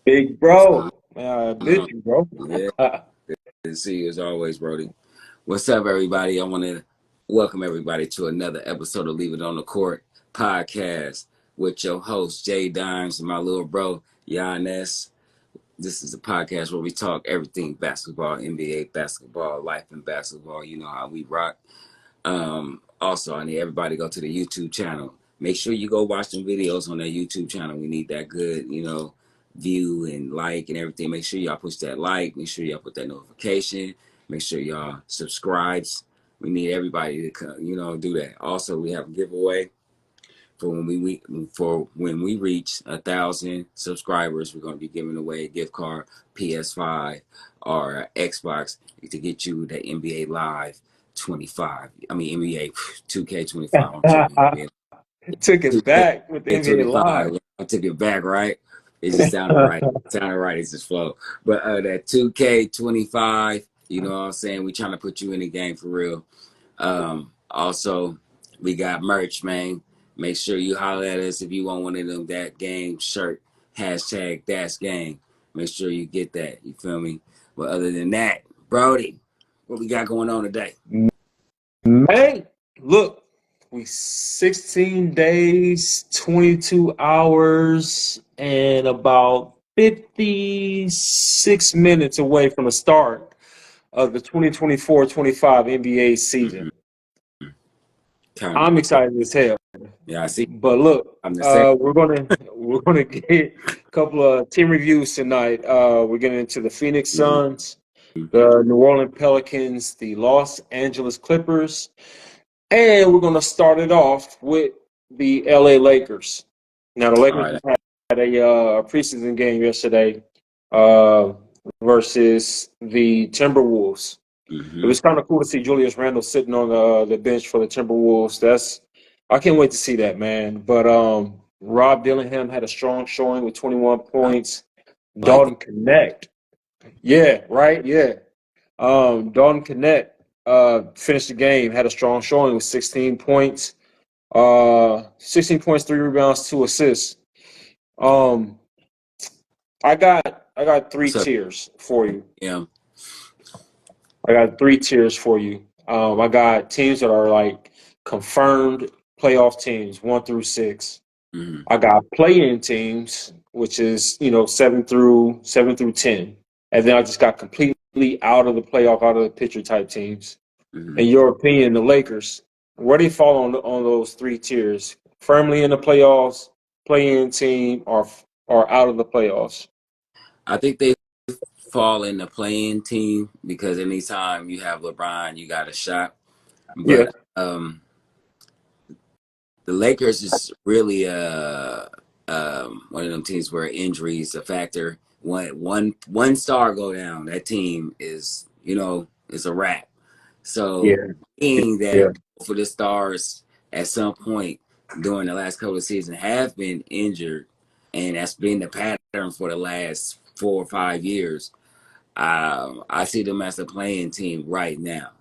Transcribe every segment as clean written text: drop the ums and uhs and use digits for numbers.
Big So, bro. Miss you, bro. yeah, good to see you as always, Brody. What's up, everybody? I want to welcome everybody to another episode of Leave It on the Court podcast with your host, Jay Dimes, and my little bro, Giannis. This is a podcast where we talk everything basketball, NBA basketball, life in basketball. You know how we rock. Also, I need everybody to go to the YouTube channel. Make sure you go watch some videos on that YouTube channel. We need that good, view and like and everything. Make sure y'all push that like. Make sure y'all put that notification. Make sure y'all subscribes. We need everybody to come, do that. Also, we have a giveaway for when we reach 1,000 subscribers. We're going to be giving away a gift card, PS5 or Xbox to get you the NBA Live 25. I mean NBA 2K25. I'm tripping. Took it back with the NBA 2K25. Live. I took it back, right? It just sounded right. It sounded right. It's just flow. But that 2K25, you know what I'm saying? We trying to put you in the game for real. Also, we got merch, man. Make sure you holler at us if you want one of them That Game shirt. Hashtag That's Game. Make sure you get that. You feel me? But other than that, Brody, what we got going on today? Man, look, we 16 days, 22 hours, and about 56 minutes away from the start of the 2024-25 NBA season. I'm excited as hell. Yeah, I see. But look, I'm the same. we're gonna get a couple of team reviews tonight. We're getting into the Phoenix Suns, the New Orleans Pelicans, the Los Angeles Clippers, and we're gonna start it off with the LA Lakers. Now the All Lakers right. had a preseason game yesterday uh, versus the Timberwolves. It was kind of cool to see Julius Randle sitting on the bench for the Timberwolves. I can't wait to see that, man. But Rob Dillingham had a strong showing with 21 points. Like Dalton Connect, yeah, right, yeah. Dalton Connect finished the game, had a strong showing with 16 points. 16 points, 3 rebounds, 2 assists. Um, I got three so tiers for you. yeah. I got three tiers for you. I got teams that are like confirmed playoff teams, 1 through 6. Mm-hmm. I got play-in teams, which is 7 through 10, and then I just got completely out of the playoff, out of the picture type teams. Mm-hmm. In your opinion, the Lakers, where do they fall on those three tiers? Firmly in the playoffs, play-in team, or out of the playoffs? I think they fall in the playing team because anytime you have LeBron, you got a shot. Yeah, But the Lakers is really one of them teams where injuries a factor. One star go down, that team is a wrap. So yeah, being yeah. that for the stars at some point during the last couple of seasons have been injured, and that's been the pattern for the last 4 or 5 years. I see them as a playing team right now.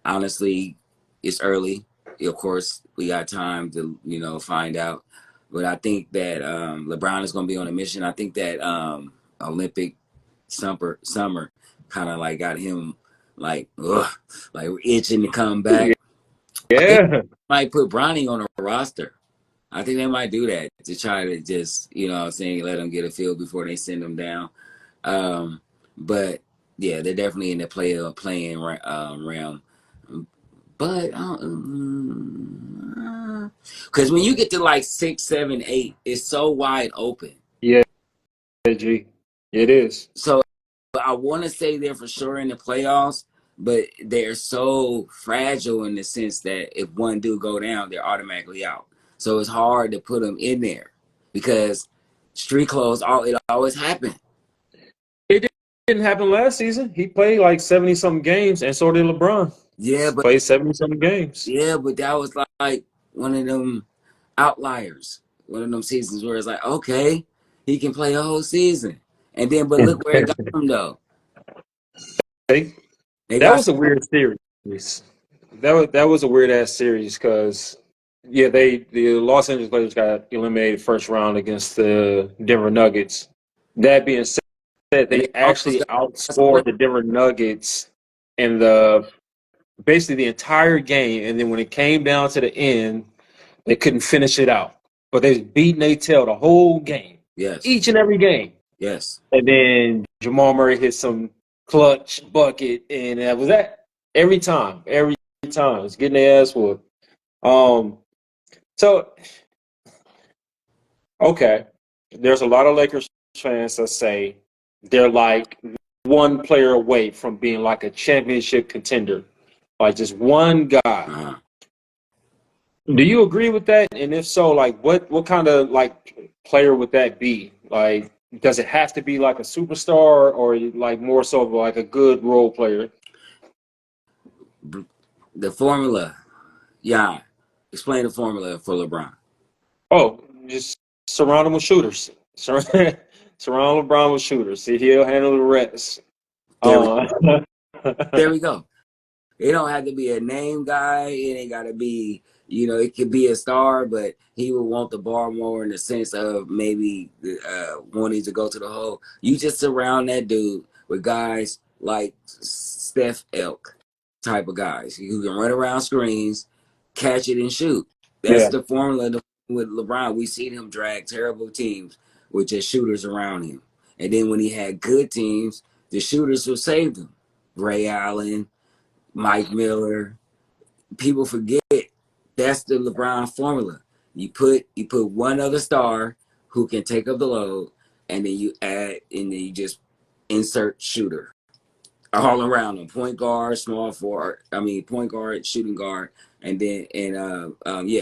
Honestly, it's early. Of course, we got time to find out. But I think that LeBron is going to be on a mission. I think that Olympic summer kind of like got him like like itching to come back. I think Yeah. they might put Bronny on a roster. I think they might do that to try to just what I'm saying, let them get a feel before they send them down. Um, but yeah, they're definitely in the playing realm. But because when you get to like 6, 7, 8, it's so wide open. Yeah, G. It is. So I want to say they're for sure in the playoffs, but they're so fragile in the sense that if one do go down, they're automatically out. So it's hard to put them in there because street clothes, it always happen. It didn't happen last season. He played like 70 something games, and so did LeBron. Yeah, but Played 70 something games. that was like one of them outliers, one of them seasons where it's like, okay, he can play a whole season, and then but look where it got him though. They, They that got was a weird series. That was a weird ass series because the Los Angeles Lakers got eliminated first round against the Denver Nuggets. That being said, And they they almost actually got outscored the Denver Nuggets in basically the entire game, and then when it came down to the end, they couldn't finish it out. But they was beating their tail the whole game, yes, each and every game. yes. And then Jamal Murray hit some clutch bucket, and that was that. Every time, it's getting their ass whooped. Um, so okay, there's a lot of Lakers fans that say they're like one player away from being like a championship contender, like just one guy. Uh-huh. Do you agree with that? And if so, like what kind of like player would that be? Like, does it have to be like a superstar or like more so of like a good role player? The formula, yeah. Explain the formula for LeBron. Oh, just surround him with shooters. Surround LeBron with shooters. See, he'll handle the rest. There we Uh, there we go. It don't have to be a name guy. It ain't got to be, it could be a star, but he would want the ball more in the sense of maybe wanting to go to the hole. You just surround that dude with guys like Steph Elk type of guys who can run around screens, catch it, and shoot. That's yeah. the formula with LeBron. We seen him drag terrible teams with just shooters around him. And then when he had good teams, the shooters would save them. Ray Allen, Mike Miller. People forget that's the LeBron formula. You put one other star who can take up the load, and then you add and then you just insert shooter all around them. Point guard, small forward. I mean, point guard, shooting guard, and then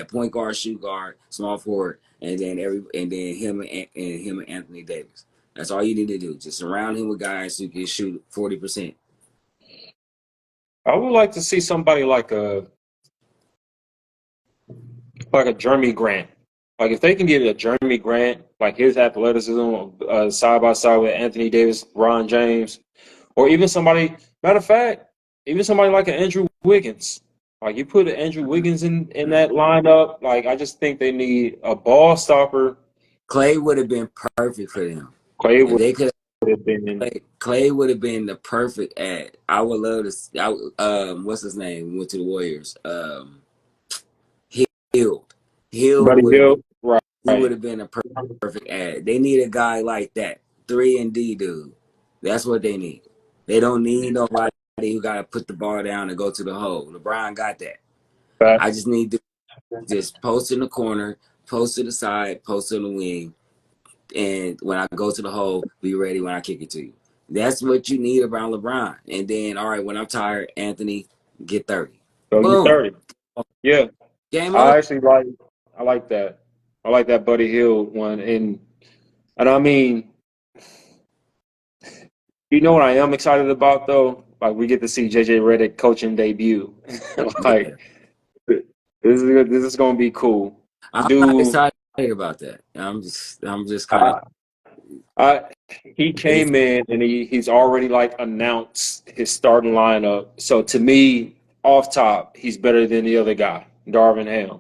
point guard, shoot guard, small forward, and then him and Anthony Davis. That's all you need to do. Just surround him with guys who can shoot 40%. I would like to see somebody like a Jeremy Grant. Like if they can get a Jeremy Grant, like his athleticism side by side with Anthony Davis, Ron James, or even somebody. Matter of fact, even somebody like an Andrew Wiggins. Like you put Andrew Wiggins in that lineup. Like I just think they need a ball stopper. Clay would have been perfect for them. Clay If would they could, have been. Clay would have been the perfect ad. I would love to. What's his name? Went to the Warriors. Hield. Hield Buddy would have been. Hill, right? He would have been a perfect ad. They need a guy like that, 3-and-D dude. That's what they need. They don't need nobody who got to put the ball down and go to the hole. LeBron got that. Right. I just need to just post in the corner, post to the side, post to the wing, and when I go to the hole, be ready when I kick it to you. That's what you need around LeBron. And then, all right, when I'm tired, Anthony, get 30. So you Boom. 30. Yeah, Game I over. actually like. I like that. I like that Buddy Hill one, and I mean, you know what I am excited about though? Like we get to see JJ Redick coaching debut. Yeah. Like this is gonna be cool. I'm not Dude, excited about that. I'm just kind of I, I he ready came for in and he's already like announced his starting lineup. So to me, off top, he's better than the other guy, Darvin Ham.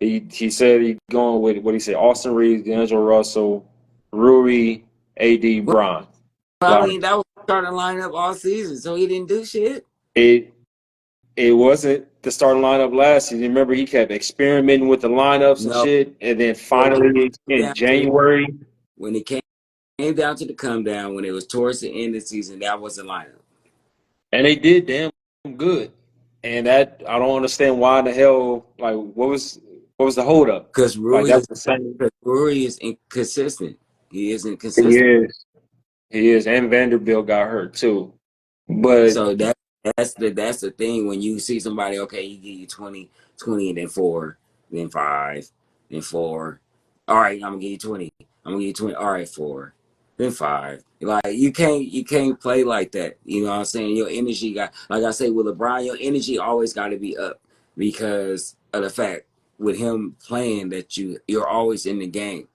He said he's going with what he said: Austin Reeves, D'Angelo Russell, Rui, AD, Well, Bron. I Like mean, that was starting lineup all season, so he didn't do shit. it it wasn't the starting lineup last season. Remember, he kept experimenting with the lineups and No, shit, and then when it finally came in down to January, when it came down to the come down, when it was towards the end of the season, that was the lineup. and they did damn good. And that I don't understand why in the hell like what was the holdup? Because Like that's the same. Rui is inconsistent. He isn't He consistent. is. He is. And Vanderbilt got hurt too. But So that's the thing when you see somebody, okay, he give you 20, and then 4, then 5, then 4. All right, I'm gonna give you 20. I'm gonna give you 20. All right, 4, then 5. Like you can't play like that. You know what I'm saying? Your energy got, like I say with LeBron, your energy always got to be up because of the fact with him playing that you're always in the game.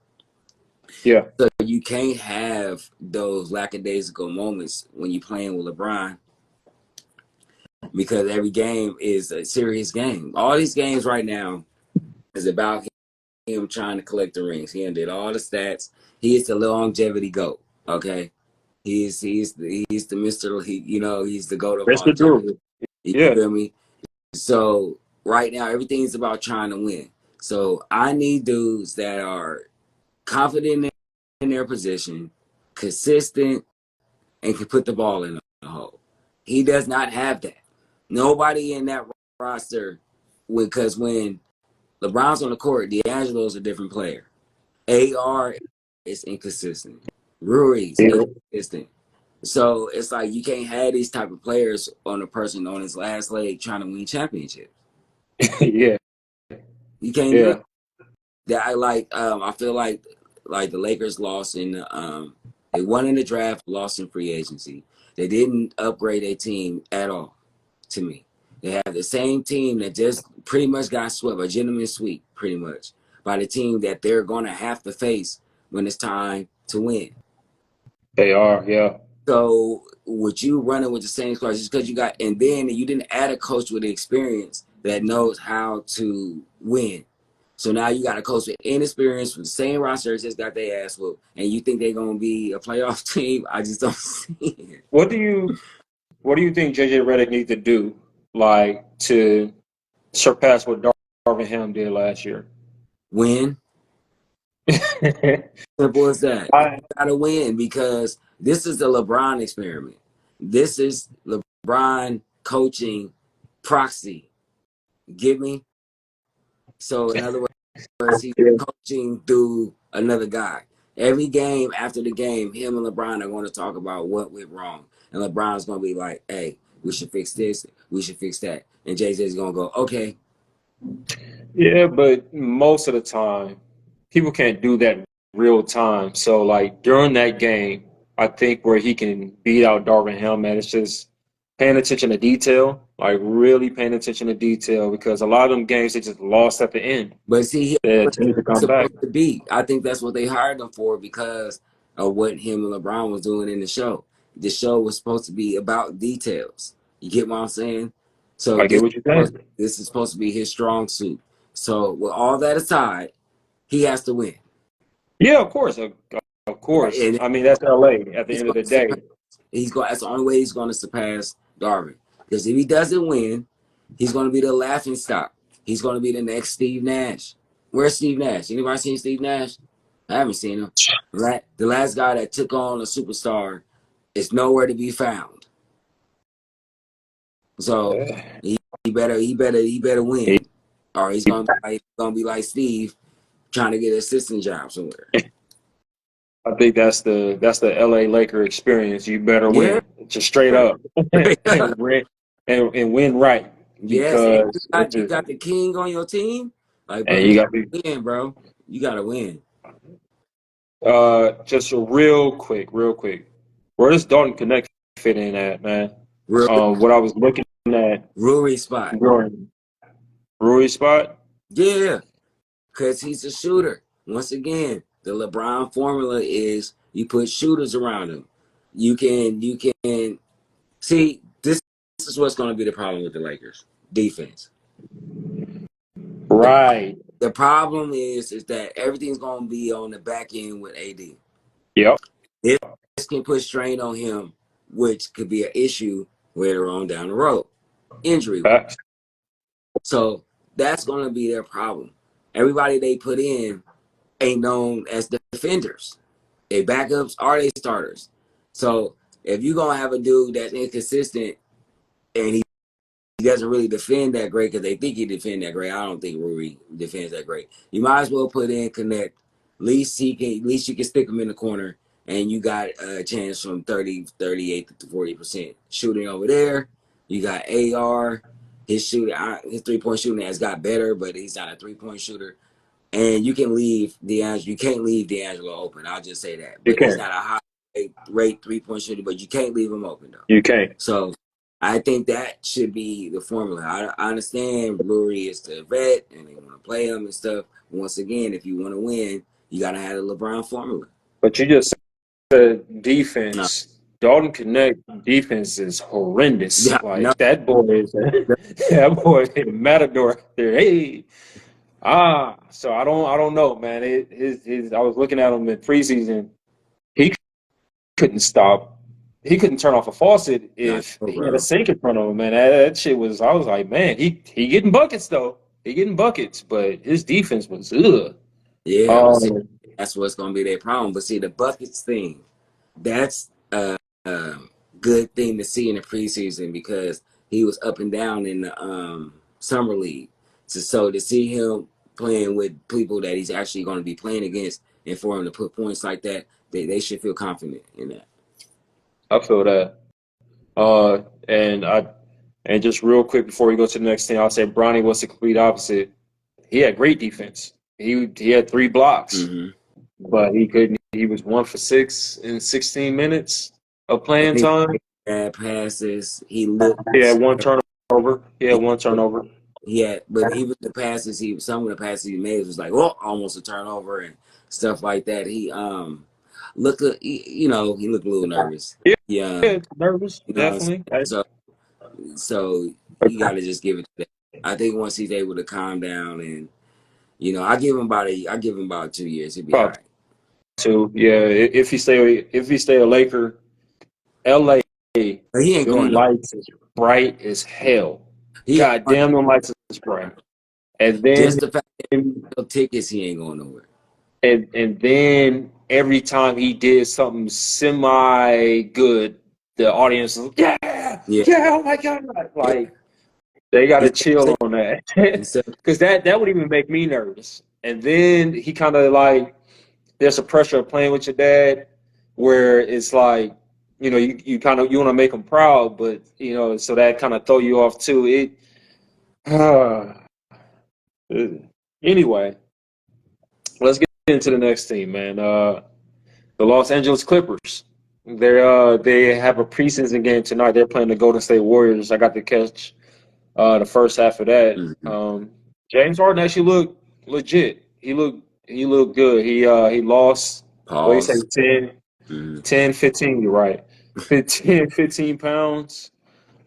yeah. So you can't have those lackadaisical moments when you're playing with LeBron because every game is a serious game. All these games right now is about him trying to collect the rings. He did all the stats. He is the longevity GOAT. Okay, he's the Mr. He's the GOAT of all Mr. time. Durable. You Yeah. feel me? So right now everything's about trying to win. So I need dudes that are confident in their position, consistent, and can put the ball in the hole. He does not have that. Nobody in that roster, because when LeBron's on the court, D'Angelo's a different player. AR is inconsistent. Rui's Yeah. inconsistent. So it's like you can't have these type of players on a person on his last leg trying to win championships. Yeah. You can't do it. Yeah. That I feel like the Lakers lost in they won in the draft, lost in free agency. They didn't upgrade their team at all. To me, they have the same team that just pretty much got swept, a gentleman's sweep, pretty much by the team that they're going to have to face when it's time to win. They are. Yeah. So, with you running with the same squad, just because and then you didn't add a coach with the experience that knows how to win. So now you got a coach with inexperience with the same roster just got their ass whooped, and you think they're gonna be a playoff team? I just don't see it. What do you think JJ Redick needs to do, like, to surpass what Darvin Ham did last year? Win. Simple as that. You I, gotta win because this is the LeBron experiment. This is LeBron coaching proxy. Get me? So in other words, he's yeah. coaching through another guy. Every game after the game, him and LeBron are going to talk about what went wrong. And LeBron's going to be like, hey, we should fix this. We should fix that. And Jay-Z's going to go, okay. Yeah, but most of the time, people can't do that real time. So, like, during that game, I think where he can beat out Darvin Ham, man, it's just paying attention to detail, like really paying attention to detail, because a lot of them games they just lost at the end. But see, They he's teams to come back. supposed to be. I think that's what they hired him for because of what him and LeBron was doing in the show. The show was supposed to be about details. You get what I'm saying? So I get what you're saying. this is supposed to be his strong suit. So with all that aside, he has to win. Yeah, of course, of course. And I mean, that's LA at the he's end of going the to surpass, day. that's the only way he's going to surpass Darvin. Because if he doesn't win, he's going to be the laughing stock. He's going to be the next Steve Nash. Where's Steve Nash? Anybody seen Steve Nash? I haven't seen him. The last guy that took on a superstar is nowhere to be found. So he better win, or he's gonna be like Steve trying to get an assistant job somewhere. I think that's the LA Laker experience. You better Yeah, win, just straight up, and win right, yes, and because it's you just, got the king on your team. Like, bro, and you you gotta got to be win, bro. You gotta win. just a real quick. Where does Dalton Connect fit in at, man? Rui, What I was looking at Rui spot. during Rui spot. Yeah, because he's a shooter. Once again, the LeBron formula is you put shooters around him. You can see this is what's going to be the problem with the Lakers defense. The, Right. the problem is that everything's going to be on the back end with AD. Yep. This can put strain on him, which could be an issue later on down the road, injury wise. Facts. So that's going to be their problem. Everybody they put in ain't known as defenders. They backups are they starters. So if you're gonna have a dude that's inconsistent and he doesn't really defend that great because they think he defend that great, I don't think Rui defends that great. You might as well put in Connect. At least you can stick him in the corner and you got a chance from 30, 38 to 40% shooting over there. You got AR. His 3-point shooting has got better, but he's not a 3-point shooter. And you can leave D'Angelo. You can't leave D'Angelo open. I'll just say that. You But he's can. not a high rate 3-point shooter. But you can't leave him open though. You can. So I think that should be the formula. I understand Rui is the vet and they want to play him and stuff. But once again, if you want to win, you got to have the LeBron formula. But you just said No, defense. Dalton Connect defense is horrendous. yeah, no. Like that boy is that boy is a matador out there. Hey, so I don't know, man. I was looking at him in preseason. He couldn't stop. He couldn't turn off a faucet Not if sure, he had a bro. sink in front of him, man. That shit was. I was like, man, he getting buckets though. He getting buckets, but his defense was ugh. Yeah, but see, Um, that's what's gonna be their problem. But see, the buckets thing, that's a good thing to see in the preseason because he was up and down in the summer league. So to see him playing with people that he's actually going to be playing against, and for him to put points like that, they should feel confident in that. I feel that. And just real quick before we go to the next thing, I'll say Bronny was the complete opposite. He had great defense. He had 3 blocks, Mm-hmm. but he couldn't. He was 1 for 6 in 16 minutes of And playing he time. bad passes. He looked. He had 1 turnover. He had 1 turnover. Yeah, but even the passes some of the passes he made was like, oh, almost a turnover and stuff like that. He looked, he looked a little nervous. Yeah, Yeah, yeah, nervous, you know what I'm saying? definitely. So you got to just give it to that. I think once he's able to calm down and I give him about 2 years, he'll be all About right. 2. Yeah, if he stay a Laker, LA, But he ain't them going nowhere. lights is bright as hell. He ain't God going, damn, them lights is bright. And then just the fact that no tickets, he ain't going nowhere. and then every time he did something semi good, the audience was yeah, Yeah, yeah, oh my god, yeah. like they got to Instead, chill on that instead, because that would even make me nervous. And then he kind of like there's a pressure of playing with your dad where it's like you kind of you want to make him proud, but so that kind of throw you off too. Anyway, let's get into the next team, man. The Los Angeles Clippers. They have a preseason game tonight. They're playing the Golden State Warriors. I got to catch the first half of that. mm-hmm. James Harden actually looked legit. He looked good. He lost. What do you say? Pause. 10, Mm-hmm. 10, 15. You're right. 15 pounds.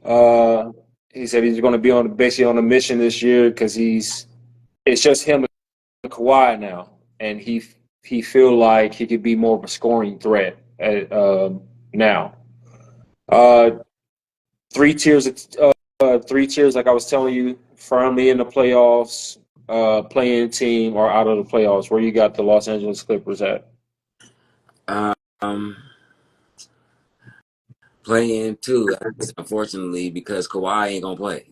Uh, he said he's going to be on basically on a mission this year because it's just him and Kawhi now, and he feel like he could be more of a scoring threat now. Uh, 3 tiers, 3 tiers, like I was telling you, firmly in the playoffs, playing team or out of the playoffs. Where you got the Los Angeles Clippers at? Um, Playing too, unfortunately, because Kawhi ain't gonna play.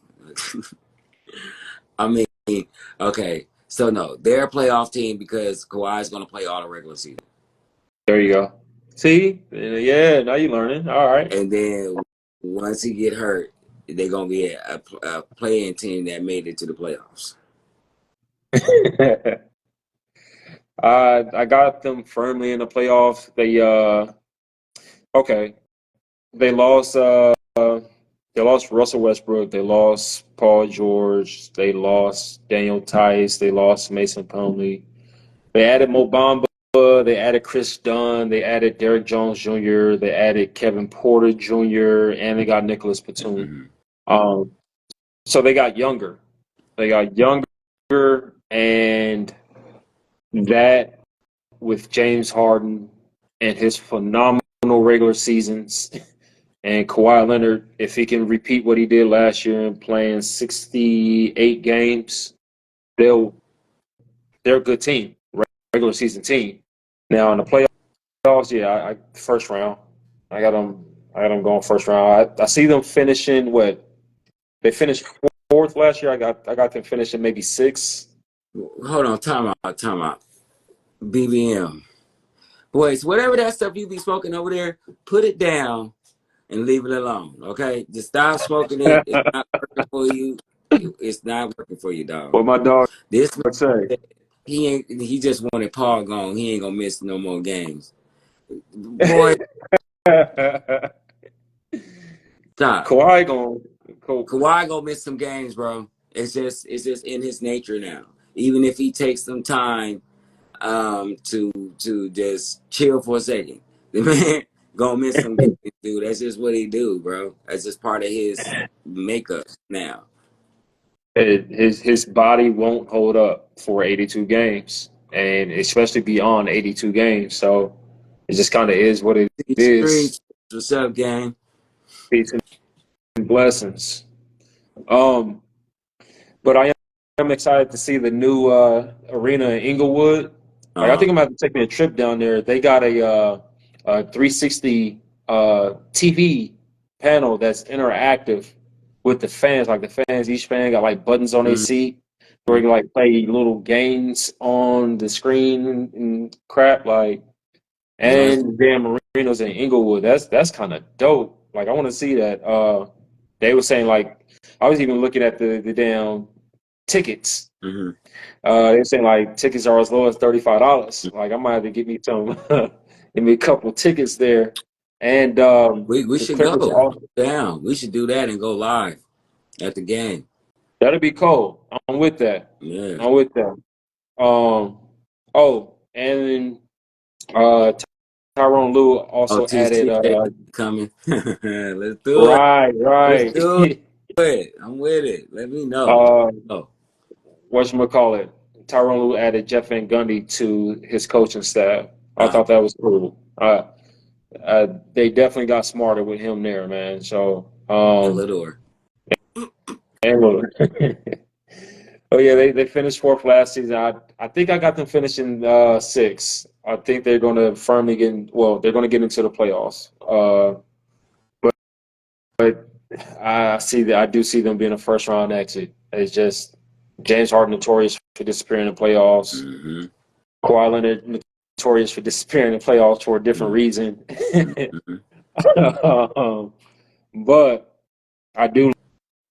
I mean, okay, so no, they're a playoff team because Kawhi's gonna play all the regular season, There you go. See, yeah, now you're learning. All right. and then once he get hurt, they're gonna be a playing team that made it to the playoffs. I got them firmly in the playoffs. Okay. They lost they lost Russell Westbrook, they lost Paul George, they lost Daniel Tice, they lost Mason Plumlee. They added Mo Bamba, they added Chris Dunn, they added Derrick Jones Jr., they added Kevin Porter Jr., and they got Nicholas Batum. Mm-hmm. Um, so they got younger. They got younger, and that with James Harden and his phenomenal regular seasons and Kawhi Leonard, if he can repeat what he did last year and playing 68 games, they're a good team, regular season team. Now in the playoffs, yeah, I first round, I got them. I got them going first round. I see them finishing what they finished fourth last year. I got them finishing maybe sixth. Hold on, time out. BBM, boys, whatever that stuff you be smoking over there, put it down and leave it alone. Okay, just stop smoking it. It's not working for you. It's not working for you, dog. What my dog This say? he ain't. He just wanted Paul gone. He ain't gonna miss no more games. Boy, stop. Kawhi going. Kawhi gonna miss some games, bro. It's just in his nature now. Even if he takes some time to just chill for a second, the man gonna miss some games, dude. That's just what he do, bro. That's just part of his makeup now. His body won't hold up for 82 games, and especially beyond 82 games. So it just kind of is what it These is. streets. What's up, gang? Peace and blessings. Um, but I am excited to see the new arena in Inglewood. Like, I think I'm gonna have to take me a trip down there. They got a 360 TV panel that's interactive with the fans. Like the fans, each fan got like buttons on their seat where you can like play little games on the screen and crap. Like, Nice. and damn arenas in Inglewood. That's kind of dope. Like, I want to see that. They were saying like I was even looking at the damn tickets. Mm-hmm. They're saying like tickets are as low as $35. Like I might have to get me some, give me a couple tickets there. And We the should Clippers go also, down. We should do that and go live at the game. that'll be cool. I'm with that. Yeah. I'm with that. Um, oh, and then Tyrone Lue Oh, also added TJ coming. Let's do it. right, Let's right. do it. I'm with it. Let me know. uh, Oh, whatchamacallit, Tyrone Lue added Jeff Van Gundy to his coaching staff. I thought that was cool. They definitely got smarter with him there, man. So, and Lidor. and look. Oh yeah, they finished fourth last season. I think I got them finishing sixth. I think they're going to firmly get in, well, they're going to get into the playoffs. But I do see them being a first round exit. It's just James Harden notorious for disappearing in the playoffs. Mm-hmm. Kawhi Leonard notorious for disappearing in the playoffs for a different reason. But I do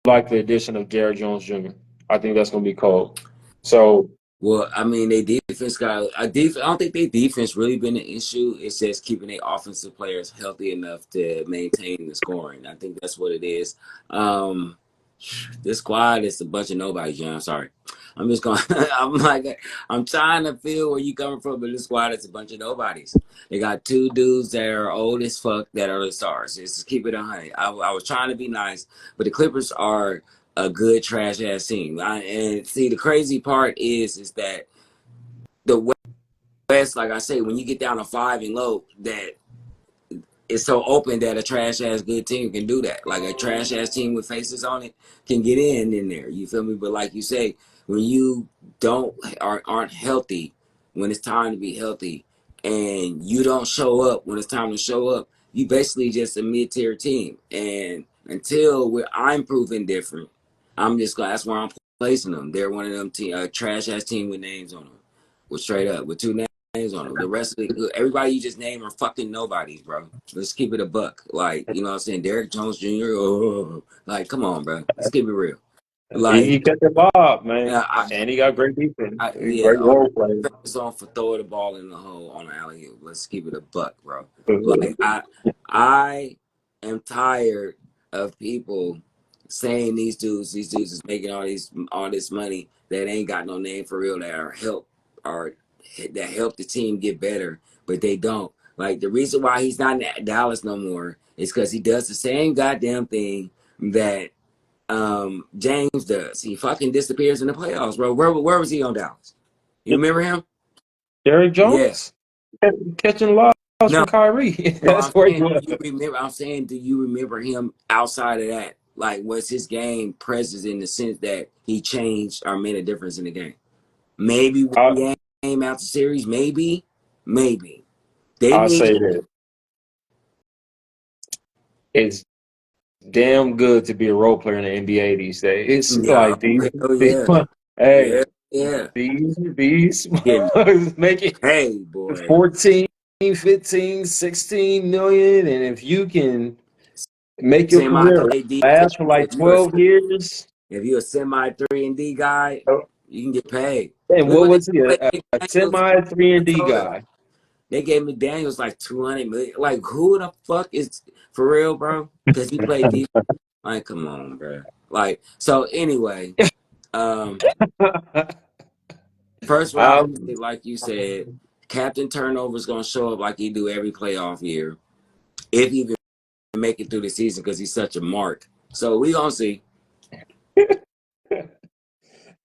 like the addition of Jared Jones Jr. I think that's going to be cool. So, well, I mean, they defense got I don't think their defense really been an issue. It's just keeping their offensive players healthy enough to maintain the scoring. I think that's what it is. This squad is a bunch of nobodies, John. I'm sorry. I'm just going. I'm trying to feel where you coming from, but this squad is a bunch of nobodies. They got two dudes that are old as fuck that are the stars. Just keep it 100. I was trying to be nice, but the Clippers are a good trash ass team. And see, the crazy part is that the West, like I say, when you get down to 5 and low, that it's so open that a trash ass good team can do that. Like a trash ass team with faces on it can get in there. You feel me? But like you say, when you aren't healthy when it's time to be healthy, and you don't show up when it's time to show up, you basically just a mid tier team. And until I'm proven different, I'm just glad that's where I'm placing them. They're one of them trash ass team with names on them, with straight up with two names on them. The rest of everybody you just name are fucking nobodies, bro. Let's keep it a buck. Like, you know what I'm saying? Derek Jones Jr. Oh, like, come on, bro. Let's keep it real. Like, he kept the bob, man. yeah, And he got great defense. yeah, Great role player. focus on for throwing the ball in the hole on the alley oop. Let's keep it a buck, bro. Like, I am tired of people saying these dudes is making all this money that ain't got no name for real that help the team get better, but they don't. Like, the reason why he's not in Dallas no more is because he does the same goddamn thing that James does. He fucking disappears in the playoffs, bro. Where was he on Dallas? You remember him? Derrick Yeah. Jones catching lobs No, from Kyrie. no, That's where he was. I'm saying, do you remember him outside of that? Like, was his game presence in the sense that he changed or made a difference in the game? Maybe one game out the series, maybe. They I'll need say this. It's damn good to be a role player in the NBA these days. It's like these hey, yeah. these Getting making paid, boy. 14, 15, 16 million. And if you can make your career last for like 12 years. If you're a semi 3-and-D guy, you can get paid. And Look what what was he? A semi 3-and-D guy. They gave McDaniels like $200 million. Like, who the fuck is for real, bro? Because he played defense. Like, come on, bro. Like, so anyway, first round, like you said, Captain Turnover's gonna show up like he do every playoff year, if he even make it through the season because he's such a mark. So we gonna see.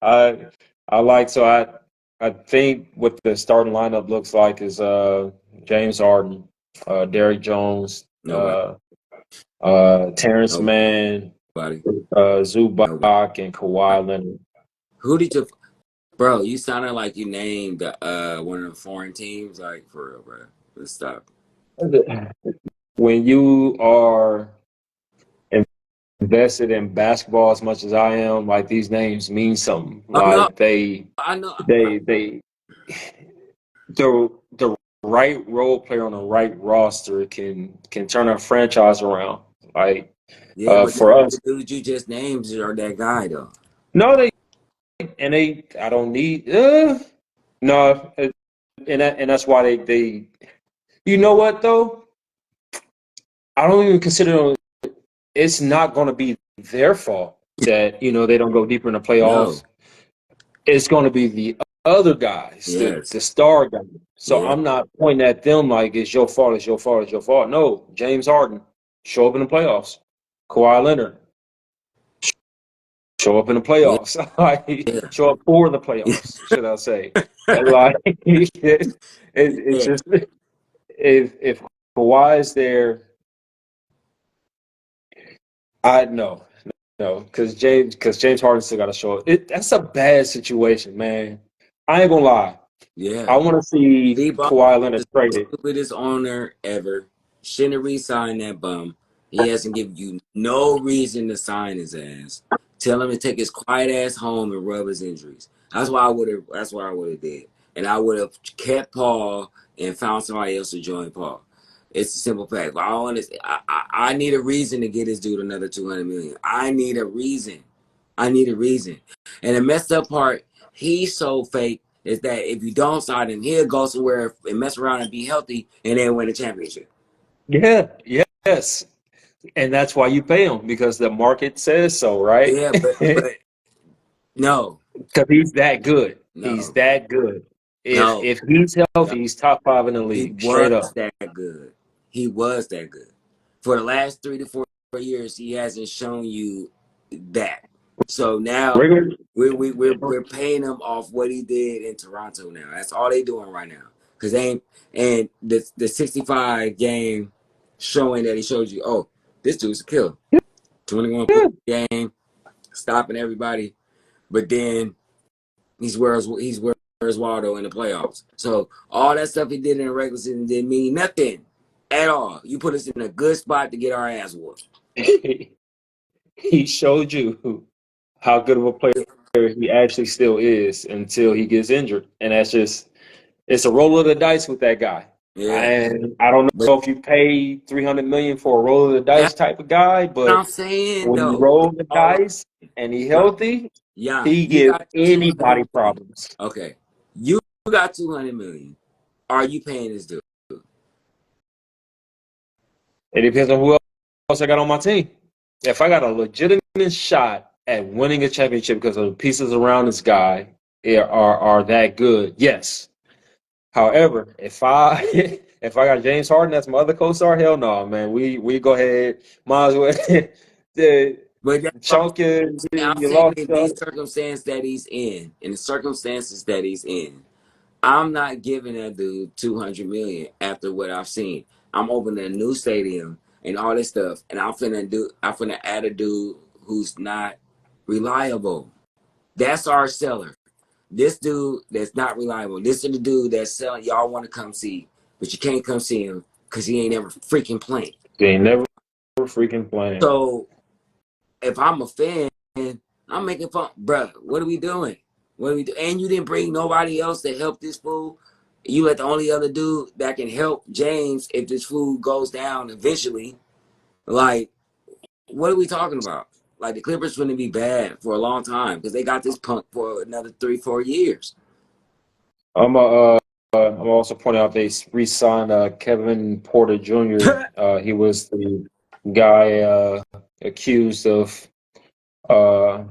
I think what the starting lineup looks like is James Harden, Derrick Jones, Nobody. Terrence Mann, Nobody. Nobody. Zubac, and Kawhi Leonard. Who did you, bro? You sounded like you named one of the foreign teams. Like for real, bro. Let's stop. When you are invested in basketball as much as I am, like these names mean something. I know. Like I know. they the right role player on the right roster can turn a franchise around. Like Yeah, but for us, the dudes you just named are that guy though. no, they I don't need no, and that's why they you know what though, I don't even consider it's not going to be their fault that they don't go deeper in the No. playoffs. It's going to be the other guys, Yes. the star guys. So Yeah. I'm not pointing at them like it's your fault, it's your fault, it's your fault. No, James Harden, show up in the playoffs. Kawhi Leonard, show up in the Yeah. playoffs. Like, Yeah. show up for the playoffs, should I say? And like, it's Yeah. just if Kawhi is there, I know. No, because James Harden still got to show up. That's a bad situation, man. I ain't gonna lie. Yeah. I want to see Steve Ballmer Kawhi is Leonard the traded. stupidest owner ever. Shouldn't have re-signed that bum. He hasn't given you no reason to sign his ass. Tell him to take his quiet ass home and rub his injuries. That's why I would have. That's what I would have did, and I would have kept Paul and found somebody else to join Paul. It's a simple fact. But I need a reason to get this dude another $200 million. I need a reason. I need a reason. And the messed up part, he's so fake is that if you don't sign him, he'll go somewhere and mess around and be healthy and then win a championship. Yeah, yes, and that's why you pay him because the market says so, right? Yeah, but no, Because he's that good. He's no, that good. If no, if he's no. healthy, he's top five in the He league, straight was up. that good. He was that good. For the last 3 to 4 years, he hasn't shown you that. So now Regular, we're paying him off what he did in Toronto. Now that's all they doing right now. Cause they ain't, and the 65 game showing that he showed you, oh, this dude's a killer. 21 yeah. point game, stopping everybody. But then he's where's Waldo in the playoffs. So all that stuff he did in the regular season didn't mean nothing at all. You put us in a good spot to get our ass whooped. He showed you how good of a player he actually still is until he gets injured, and it's a roll of the dice with that guy. Yeah, And I don't but know if you pay 300 million for a roll of the that's dice type of guy, what but I'm saying when you though. roll That's the all I'm dice and he saying. healthy, Yeah, he you give got 200 anybody million. problems. Okay, you got 200 million. Are you paying this dude? It depends on who else I got on my team. If I got a legitimate shot at winning a championship because of the pieces around this guy are that good, yes. However, if I if I got James Harden as my other co-star, hell no, man. We go ahead, might as well the But that's what chalk is I'm you saying. lost In these circumstances that he's in the circumstances that he's in, I'm not giving that dude 200 million after what I've seen. I'm opening a new stadium and all this stuff, and I'm finna add a dude who's not reliable. That's our seller. This dude that's not reliable. This is the dude that's selling. Y'all want to come see, but you can't come see him because he ain't ever freaking playing. they ain't never freaking playing. So if I'm a fan, I'm making fun, bruh. What are we doing? What are we do? And you didn't bring nobody else to help this fool. You let the only other dude that can help James if this fool goes down eventually. Like, what are we talking about? Like the Clippers going to be bad for a long time because they got this punk for another 3-4 years. I'm also pointing out they re-signed Kevin Porter Jr. He was the guy accused of uh,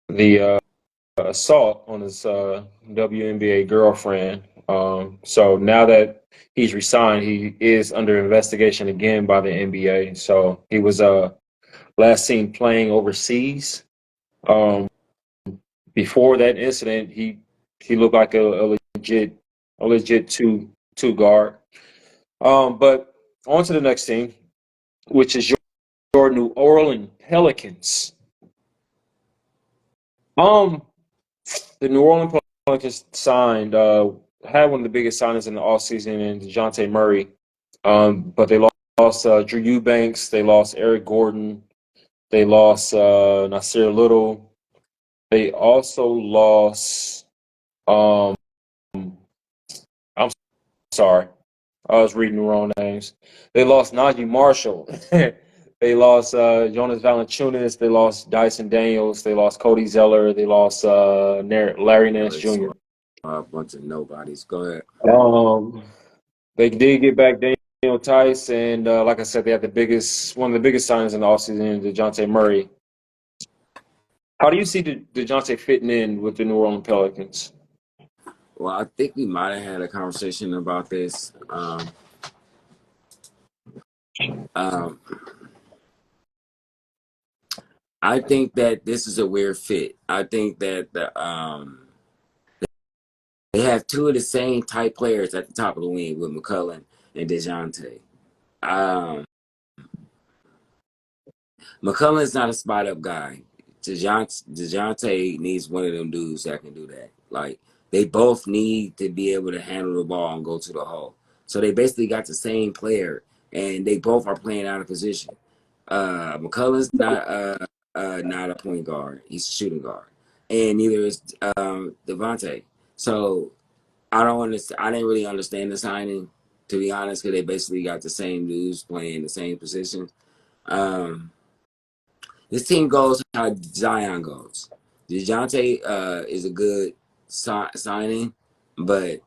the assault on his WNBA girlfriend. So now that he's resigned, he is under investigation again by the NBA. So he was last seen playing overseas. Um, Before that incident, he looked like a legit two guard. But on to the next team, which is your New Orleans Pelicans. Um, the New Orleans Pelicans signed had one of the biggest signings in the offseason in DeJounte Murray. But they lost Drew Eubanks, they lost Eric Gordon, they lost Nasir Little. They also lost I'm sorry. I was reading the wrong names. They lost Najee Marshall. They lost Jonas Valanciunas. They lost Dyson Daniels. They lost Cody Zeller. They lost Larry Nance Jr. A bunch of nobodies. Go ahead. They did get back Daniel Tice, and like I said, they had one of the biggest signings in the offseason, DeJounte Murray. How do you see DeJounte fitting in with the New Orleans Pelicans? Well, I think we might have had a conversation about this. I think that this is a weird fit. I think that they have two of the same type players at the top of the wing with McCullough and DeJounte. McCullough is not a spot up guy. DeJounte needs one of them dudes that can do that. Like, they both need to be able to handle the ball and go to the hole. So they basically got the same player, and they both are playing out of position. McCullough's not a point guard. He's a shooting guard. And neither is Devontae. So I didn't really understand the signing, to be honest, because they basically got the same dudes playing the same position. This team goes how Zion goes. DeJounte is a good signing, but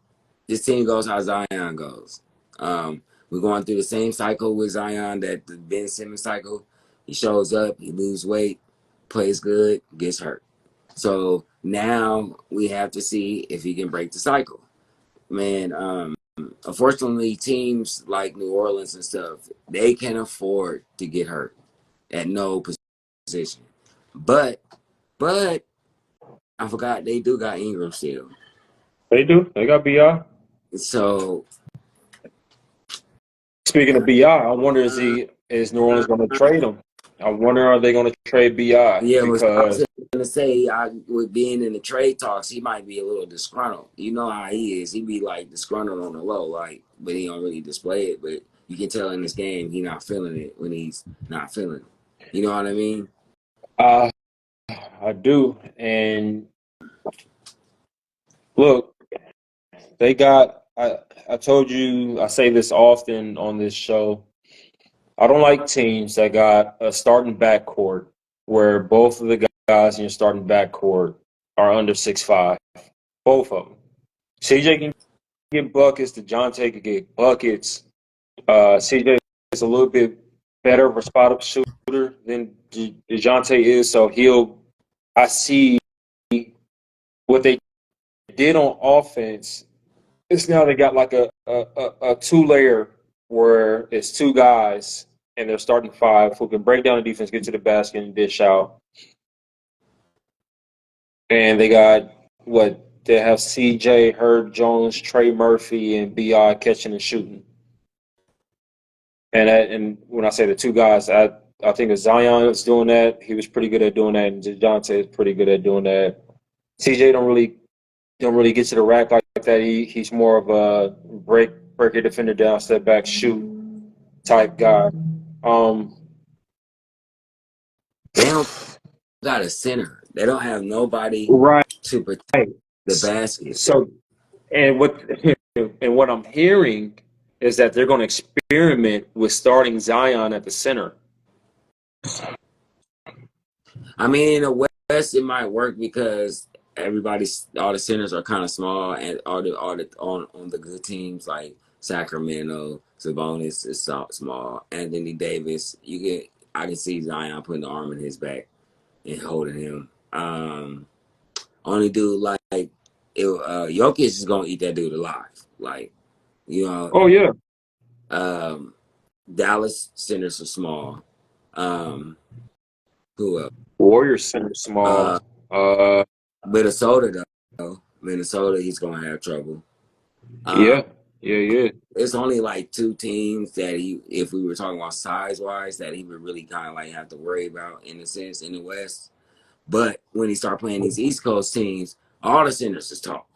this team goes how Zion goes. We're going through the same cycle with Zion that the Ben Simmons cycle. He shows up, he loses weight, plays good, gets hurt. So now we have to see if he can break the cycle. Man, unfortunately, teams like New Orleans and stuff, they can afford to get hurt at no position. But I forgot they do got Ingram still. They do. They got BI. So Speaking of BI, I wonder is New Orleans going to trade him? I wonder are they going to trade BI? yeah, because I was gonna say with being in the trade talks, he might be a little disgruntled. You know how he is. He be like disgruntled on the low, like, but he don't really display it. But you can tell in this game he not feeling it when he's not feeling it. You know what I mean? I do. And look, they got. I told you. I say this often on this show. I don't like teams that got a starting backcourt where both of the guys in your starting backcourt are under 6'5". Both of them. CJ can get buckets. DeJounte can get buckets. CJ is a little bit better of a spot up shooter than DeJounte is, so I see what they did on offense. It's now they got like a two-layer where it's two guys and they're starting five who can break down the defense, get to the basket, and dish out. And they got they have CJ, Herb Jones, Trey Murphy, and Bi catching and shooting. And when I say the two guys, I think Zion is doing that. He was pretty good at doing that, and DeJounte is pretty good at doing that. CJ don't really get to the rack like that. He's more of a breaker defender down, step back, shoot type guy. They don't got a center. They don't have nobody Right. to protect the basket. So, and what I'm hearing is that they're going to experiment with starting Zion at the center. I mean, in the West, it might work because all the centers are kind of small, and all the on the good teams like Sacramento, Sabonis is small. Anthony Davis, I can see Zion putting the arm in his back and holding him. Only dude like Jokic is gonna eat that dude alive. Like, you know. Oh yeah. Dallas centers are small. Who else? Warriors center small. Minnesota though. Minnesota, he's gonna have trouble. Yeah. Yeah. It's only like two teams that if we were talking about size wise, that he would really kind of like have to worry about in a sense in the West. But when he start playing these East Coast teams, all the centers is tall.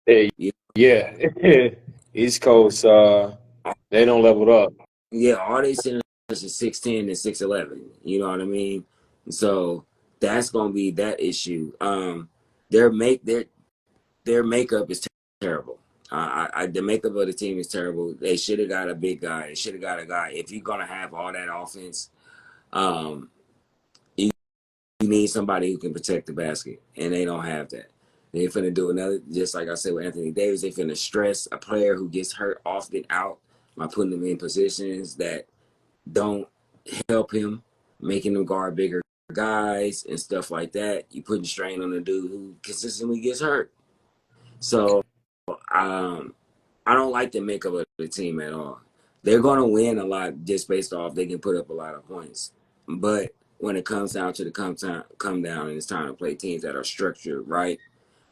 Hey, Yeah, yeah. East Coast, they don't level up. yeah, all these centers is 6'10" and 6'11". You know what I mean? So that's gonna be that issue. Their make their makeup is terrible. The makeup of the team is terrible. They should have got a big guy. They should have got a guy. If you're gonna have all that offense, um, you need somebody who can protect the basket, and they don't have that. They're finna do another, just like I said with Anthony Davis. They finna stress a player who gets hurt often out by putting them in positions that don't help him, making them guard bigger guys and stuff like that. You putting strain on the dude who consistently gets hurt. So um, I don't like the makeup of the team at all. They're going to win a lot just based off they can put up a lot of points. But when it comes down to the come down and it's time to play teams that are structured right,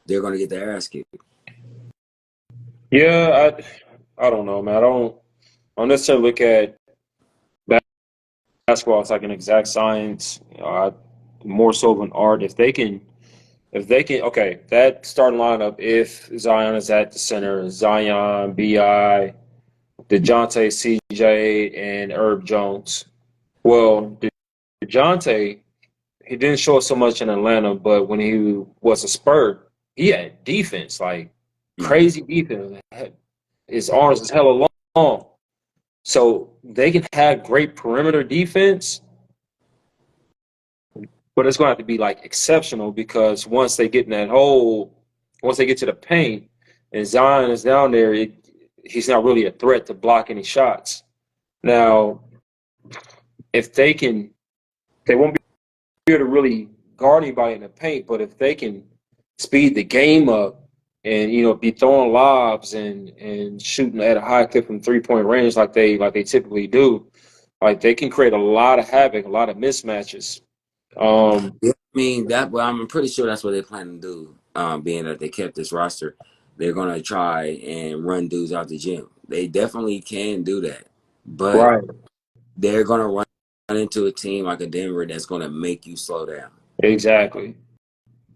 they're going to get their ass kicked. Yeah, I don't know, man. I don't necessarily look at basketball as like an exact science. More so of an art. If they can, okay, that starting lineup. If Zion is at the center, Zion, Bi, DeJounte, CJ, and Herb Jones. Well, DeJounte, he didn't show us so much in Atlanta, but when he was a Spur, he had defense, like crazy defense. His arms is hella long. So they can have great perimeter defense, but it's going to have to be like exceptional because once they get in that hole, once they get to the paint, and Zion is down there, he's not really a threat to block any shots. Now, if they won't be able to really guard anybody in the paint, but if they can speed the game up and be throwing lobs and shooting at a high clip from 3 point range like they typically do, like they can create a lot of havoc, a lot of mismatches. Yeah, I mean that. Well, I'm pretty sure that's what they plan to do. Being that they kept this roster, they're gonna try and run dudes out the gym. They definitely can do that, but Right. they're gonna run into a team like a Denver that's gonna make you slow down. Exactly.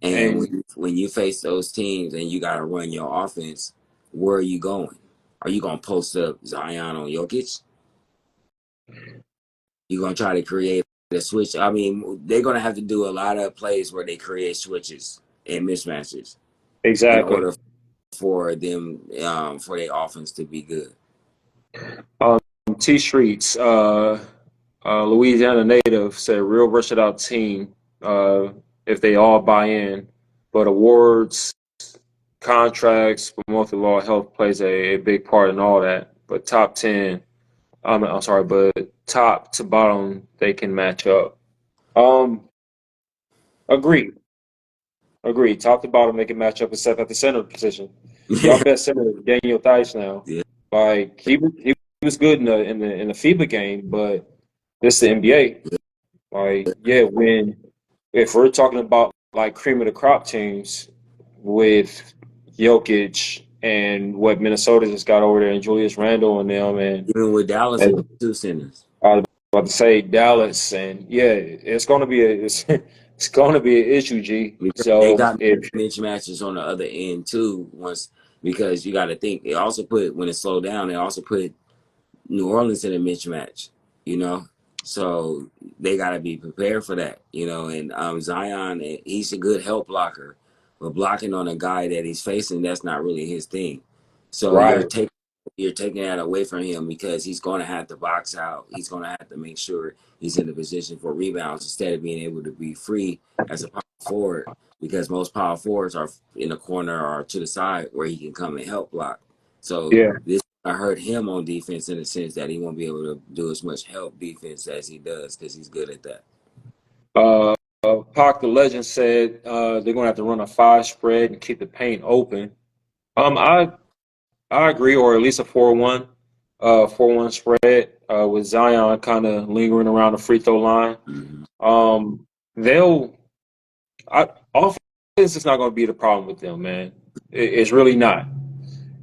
And And when you face those teams and you gotta run your offense, where are you going? Are you gonna post up Zion on Jokic? You gonna try to create a switch? I mean, they're gonna have to do a lot of plays where they create switches and mismatches in exactly. order for them for their offense to be good. Um, T Streets, Louisiana native said, real versatile team uh, if they all buy in, but awards, contracts, monthly law, health plays a big part in all that. But top 10, I'm sorry, but top to bottom, they can match up. Um, Agreed. Agreed. Top to bottom, they can match up except at the center position. Y'all best center is Daniel Theis now. Yeah, Like he was good in the FIBA game, but this is the NBA. Like, yeah, when if we're talking about like cream of the crop teams with Jokic and what Minnesota just got over there and Julius Randle and them even with Dallas, it was and two centers. I was about to say Dallas and yeah, it's gonna be an issue, G. Because they So got if mismatches on the other end too. Once because you got to think, it also put when it slowed down, it also put New Orleans in a mismatch, you know. So they got to be prepared for that, you know. And Zion, he's a good help blocker, but blocking on a guy that he's facing, that's not really his thing. So right, you're taking that away from him because he's going to have to box out. He's going to have to make sure he's in the position for rebounds instead of being able to be free as a power forward because most power forwards are in the corner or to the side where he can come and help block. So yeah. this hurt him on defense in the sense that he won't be able to do as much help defense as he does because he's good at that. Uh, Pac the Legend said they're gonna have to run a five spread and keep the paint open. I agree, or at least a 4-1, 4-1 spread with Zion kind of lingering around the free throw line. Mm-hmm. Um, they'll offense is not going to be the problem with them, man. It's really not.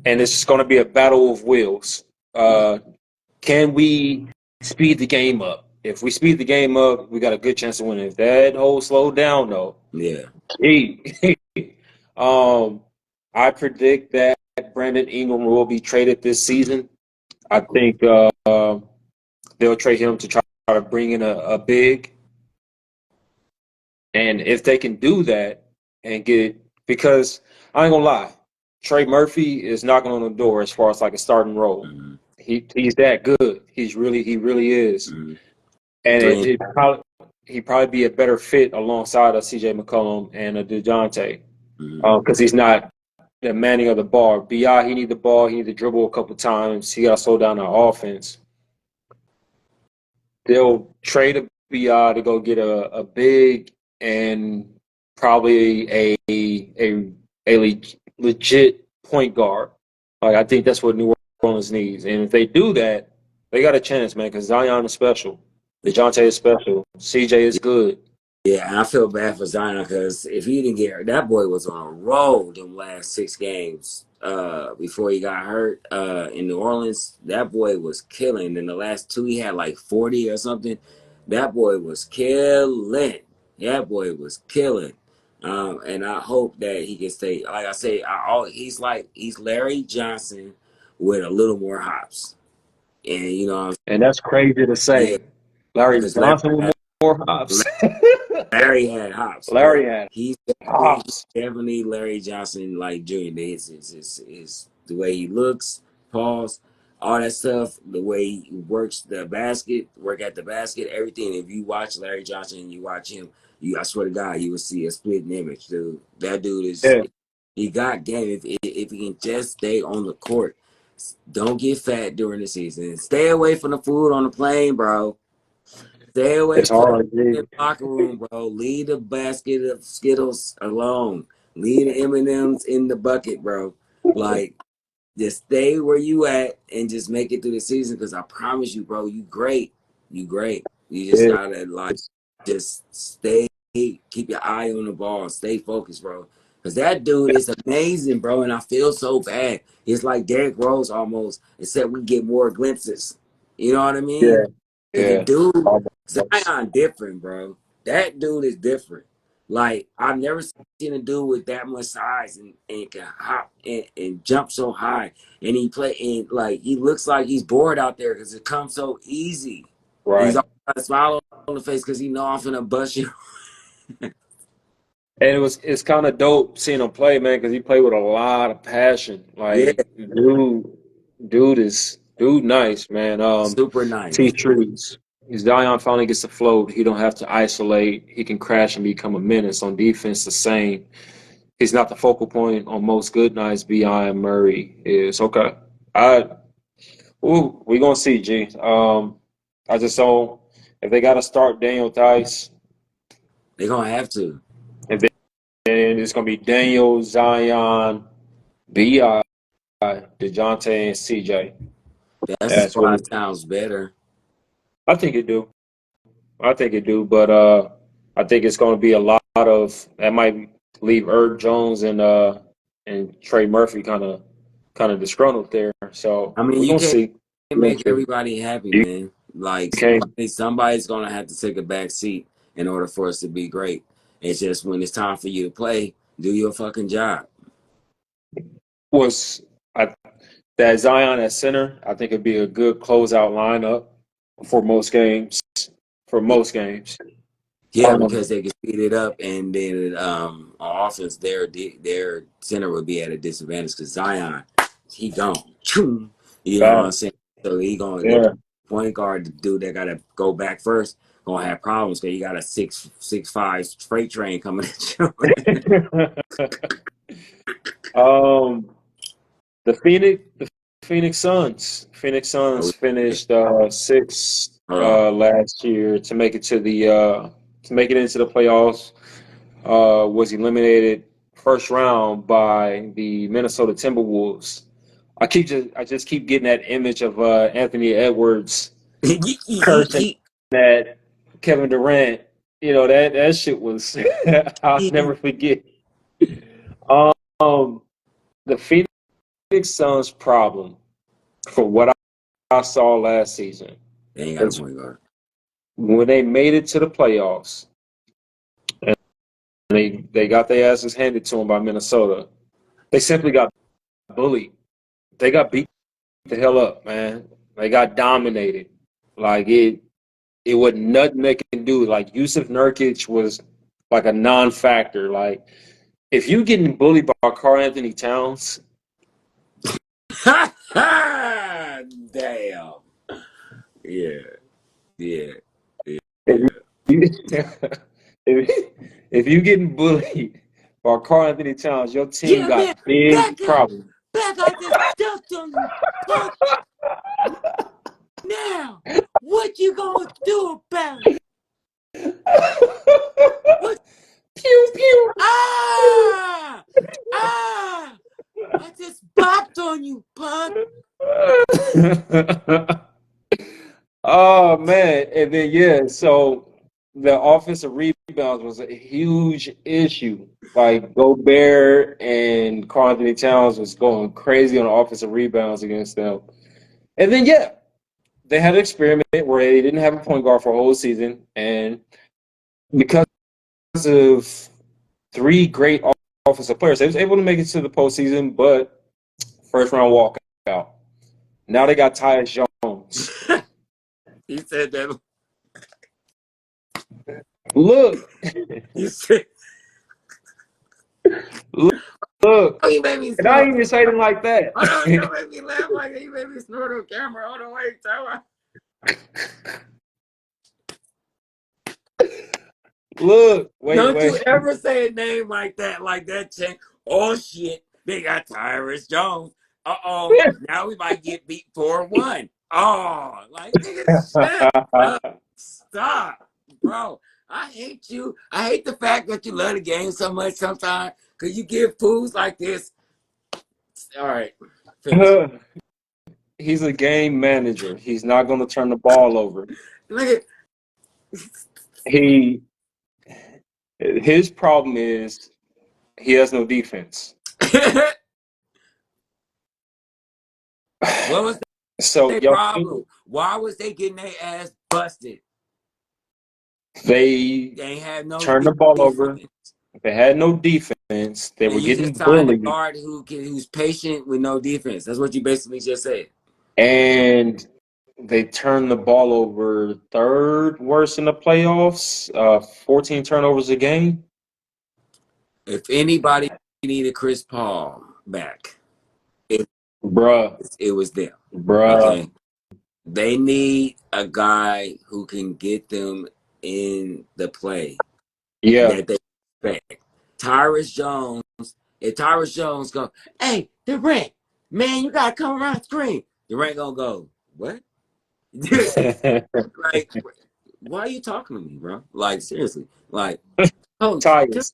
and it's going to be a battle of wills. Can we speed the game up? If we speed the game up, we got a good chance of winning. If that whole slow down though, Yeah. um, I predict that Brandon Ingram will be traded this season. I think they'll trade him to try to bring in a big. And if they can do that and get, because I ain't gonna lie, Trey Murphy is knocking on the door as far as like a starting role. Mm-hmm. He's that good. He really is. Mm-hmm. And Three. he'd probably be a better fit alongside of CJ McCollum and a DeJounte, Mm-hmm. because he's not the manning of the ball. Bi, he need the ball. He need to dribble a couple times. He got to slow down the offense. They'll trade a Bi to go get a big and probably a legit point guard. Like, I think that's what New Orleans needs. And if they do that, they got a chance, man, because Zion is special. DeJounte is special. CJ is good. Yeah, and I feel bad for Zion because if he didn't get hurt, that boy was on a roll them last 6 games before he got hurt in New Orleans. That boy was killing. In the last 2, he had like 40 or something. That boy was killing. That boy was killing. And I hope that he can stay. Like I say, he's Larry Johnson with a little more hops. And And that's crazy to yeah, say. Larry because Johnson with more hops. Larry had hops, but Larry had he's hops. definitely Larry Johnson like Jr. Is the way he looks, pause, all that stuff, the way he works the basket, work at the basket, everything. If you watch Larry Johnson and you watch him, I swear to God, you will see a split image, dude. That dude Yeah, he got game. If he can just stay on the court, don't get fat during the season. Stay away from the food on the plane, bro. Stay away it's from hard. the locker room, bro. Leave the basket of Skittles alone. Leave the M&Ms in the bucket, bro. Like, just stay where you at and just make it through the season. Because I promise you, bro, you great. You great. You just Yeah. gotta just stay. Keep your eye on the ball. Stay focused, bro. Because that dude is amazing, bro. And I feel so bad. It's like Derrick Rose almost, except we get more glimpses. You know what I mean? Yeah, Because the yeah. dude, Almost. Zion different, bro. That dude is different. Like, I've never seen a dude with that much size and can hop and jump so high. And he play and like he looks like he's bored out there because it comes so easy. And he's Right. always got a smile on the face because he know I'm finna bust you. And it's kind of dope seeing him play, man, because he played with a lot of passion. Yeah, Like, dude nice, man. super T nice. trees. Zion finally gets to float. He don't have to isolate. He can crash and become a menace on defense. The same. He's not the focal point on most good nights. Bi Murray is okay. I we gonna see, G. I just don't. If they got to start Daniel Tice, They're gonna have to. and then it's gonna be Daniel, Zion, Bi, DeJounte, and CJ. That That's what squad sounds better. I think it do. I think it do, but I think it's gonna be a lot of that might leave Herb Jones and Trey Murphy kind of disgruntled there. So I mean, we're you gonna can't see. We're gonna make see. everybody happy, You man. Like can't somebody's gonna have to take a back seat in order for us to be great. It's just when it's time for you to play, do your fucking job. was I that Zion at center, I think it'd be a good closeout lineup for most games. For Yeah, most games. yeah, Um, because they can speed it up, and then on offense, their center would be at a disadvantage because Zion, he gone. Choom. You know what I'm Bad. saying? So he going the Yeah. point guard, the dude that got to go back first, gonna have problems because you got a 6'5" freight train coming at you. um, the Phoenix Suns. Phoenix Oh, Suns yeah. finished sixth Hold on. last year to make it to make it into the playoffs. Was eliminated first round by the Minnesota Timberwolves. I just keep getting that image of Anthony Edwards cursing at Kevin Durant. You know that shit was I'll never forget. Um, the Phoenix Suns' problem, for what I saw last season, They ain't got a is point guard. when they made it to the playoffs and they got their asses handed to them by Minnesota, they simply got bullied. They got beat the hell up, man. They got dominated. Like it was nothing they can do. Like Yusuf Nurkic was like a non-factor. Like if you getting bullied by Karl Anthony Towns, Damn. Yeah. Yeah. if Yeah. you, if you getting bullied by Karl Anthony Towns, your team Yeah, man. got big Back up. problems. Back. I just dunked on you. Punk. Now. What you gonna do about it? What? Pew pew. Ah! Ah! I just bopped on you, punk. Oh man, and then yeah, so the offensive rebounds was a huge issue. Like Gobert and Karl Anthony Towns was going crazy on offensive rebounds against them. And then yeah, they had an experiment where they didn't have a point guard for a whole season, and because of three great offensive players, they was able to make it to the postseason, but first round walkout. Now they got Tyus Jones. He said that. Look, He said, look, oh, you made me and I snort. ain't even saying it like that. Hold on, you made me laugh like that. You made me snort on camera. Hold on, wait, time Look, wait, Don't you wait. ever say a name like that, Chen. Oh, shit. They got Tyrus Jones. Uh-oh. Now we might get beat 4-1. Oh, like, nigga, shut up. Stop, bro. I hate you. I hate the fact that you love the game so much sometimes because you give fools like this. All right. Finish. He's a game manager. He's not going to turn the ball over. Look His problem is he has no defense. at what was So their problem? Why was they getting their ass busted? they They ain't had no turned the ball over. defense. They had no defense. They And were you getting just signed a bullied. guard who's patient with no defense. That's what you basically just said. And they turned the ball over third worst in the playoffs, 14 turnovers a game. If anybody needed Chris Paul back, it, Bruh, it was them. bruh. Okay. They need a guy who can get them in the play Yeah. that they expect. Tyrus Jones, if Tyrus Jones go, hey, Durant, man, you gotta come around the screen. Durant gonna go, what? Like, why are you talking to me, bro? Like, seriously. Like, oh, Tigers.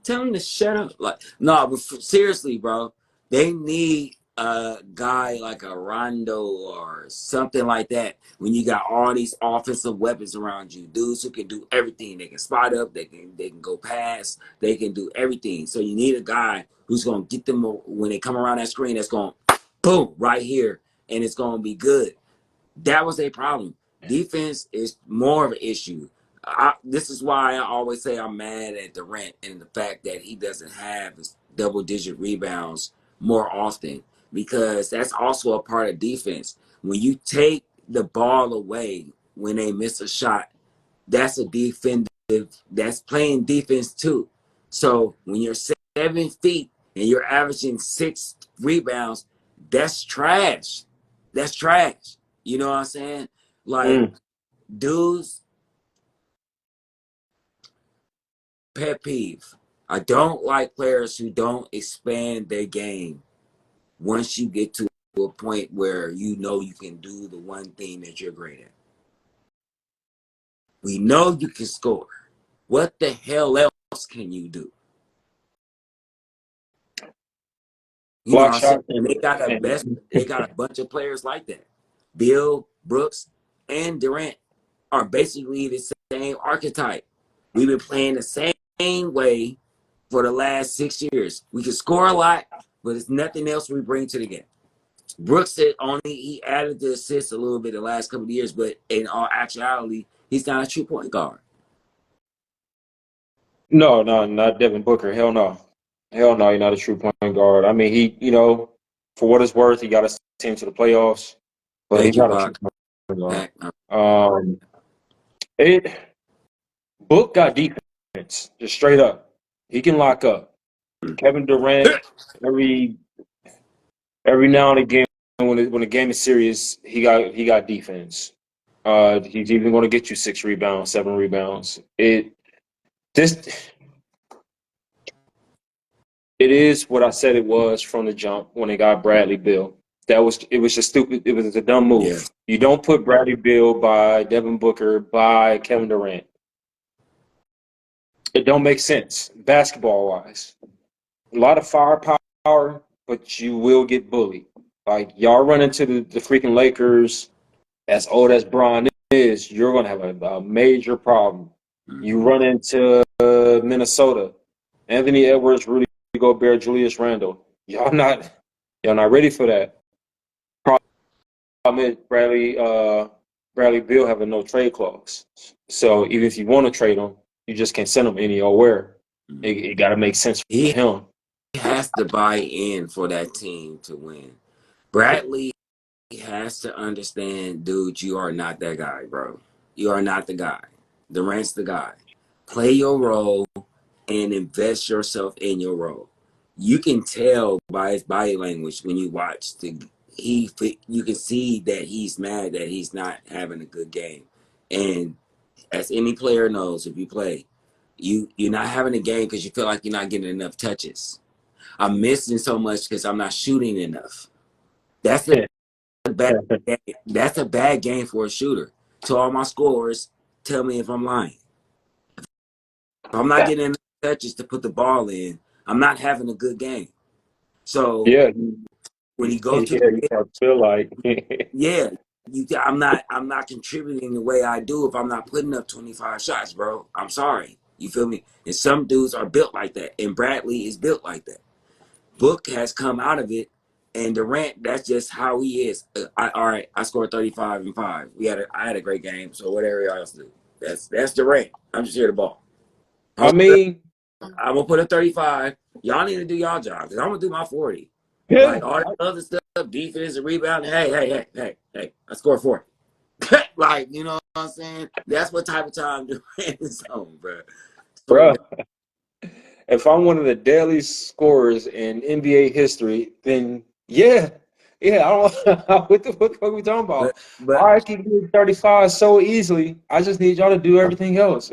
tell him to shut up. Like, no, but seriously, bro, they need a guy like a Rondo or something like that. When you got all these offensive weapons around you, dudes who can do everything. They can spot up. They can go past. They can do everything. So you need a guy who's gonna get them when they come around that screen. That's going boom right here, and it's gonna be good. That was a problem. Defense is more of an issue. This is why I always say I'm mad at Durant and the fact that he doesn't have his double-digit rebounds more often because that's also a part of defense. When you take the ball away when they miss a shot, that's a defensive. That's playing defense too. So when you're 7 feet and you're averaging 6 rebounds, that's trash. That's trash. You know what I'm saying? Like, Mm. dudes, pet peeve. I don't like players who don't expand their game once you get to a point where you know you can do the one thing that you're great at. We know you can score. What the hell else can you do? You know what Block I'm saying? shot. And they got a bunch of players like that. Bill, Brooks, and Durant are basically the same archetype. We've been playing the same way for the last 6 years. We can score a lot, but it's nothing else we bring to the game. Brooks said he added the assist a little bit the last couple of years, but in all actuality, he's not a true point guard. No, not Devin Booker. Hell no. Hell no, you're not a true point guard. I mean, for what it's worth, he got his team to the playoffs, but Thank he's you, not a true Bach. point guard. Back. Um, it Book got defense, just straight up. He can lock up. Kevin Durant, every now and again when the game is serious, he got defense. He's even going to get you 6 rebounds, 7 rebounds. It is what I said it was from the jump when they got Bradley Beal. It was just stupid. It was a dumb move. Yeah. You don't put Bradley Beal by Devin Booker by Kevin Durant. It don't make sense basketball wise. A lot of firepower, but you will get bullied. Like y'all run into the freaking Lakers, as old as Bron is, you're gonna have a major problem. Mm-hmm. You run into Minnesota, Anthony Edwards, Rudy Gobert, Julius Randle. Y'all not ready for that. Problem is Bradley Beal have a no trade clause. So even if you want to trade him, you just can't send him anywhere. Mm-hmm. It got to make sense for him. He has to buy in for that team to win. Bradley has to understand, dude, you are not that guy, bro. You are not the guy. Durant's the guy. Play your role and invest yourself in your role. You can tell by his body language when you watch you can see that he's mad that he's not having a good game. And as any player knows, if you play, you're not having a game because you feel like you're not getting enough touches. I'm missing so much because I'm not shooting enough. That's a bad game for a shooter. To all my scorers, tell me if I'm lying. If I'm not getting enough touches to put the ball in, I'm not having a good game. So yeah, when he goes to you feel like I'm not contributing the way I do if I'm not putting up 25 shots, bro. I'm sorry. You feel me? And some dudes are built like that, and Bradley is built like that. Book has come out of it, and Durant, that's just how he is. All right, I scored 35 and 5. I had a great game, so whatever else do. That's Durant. I'm just here to ball. I'm gonna put a 35. Y'all need to do y'all job because I'm gonna do my 40. yeah. Like all that other stuff, defense and rebound. Hey, I scored 40. Like, you know what I'm saying? That's what type of time Durant is on, bro. Bro, if I'm one of the daily scorers in NBA history, then yeah, I don't. What the fuck are we talking about? But I can do 35 so easily. I just need y'all to do everything else.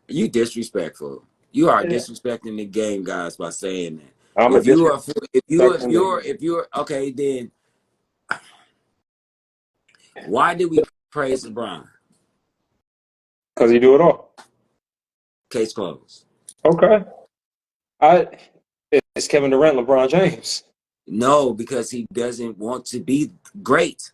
You disrespectful. You are disrespecting the game, guys, by saying that. I'm If you're okay, then why did we praise LeBron? Because he do it all. Case closed. Okay. It's Kevin Durant, LeBron James. No, because he doesn't want to be great.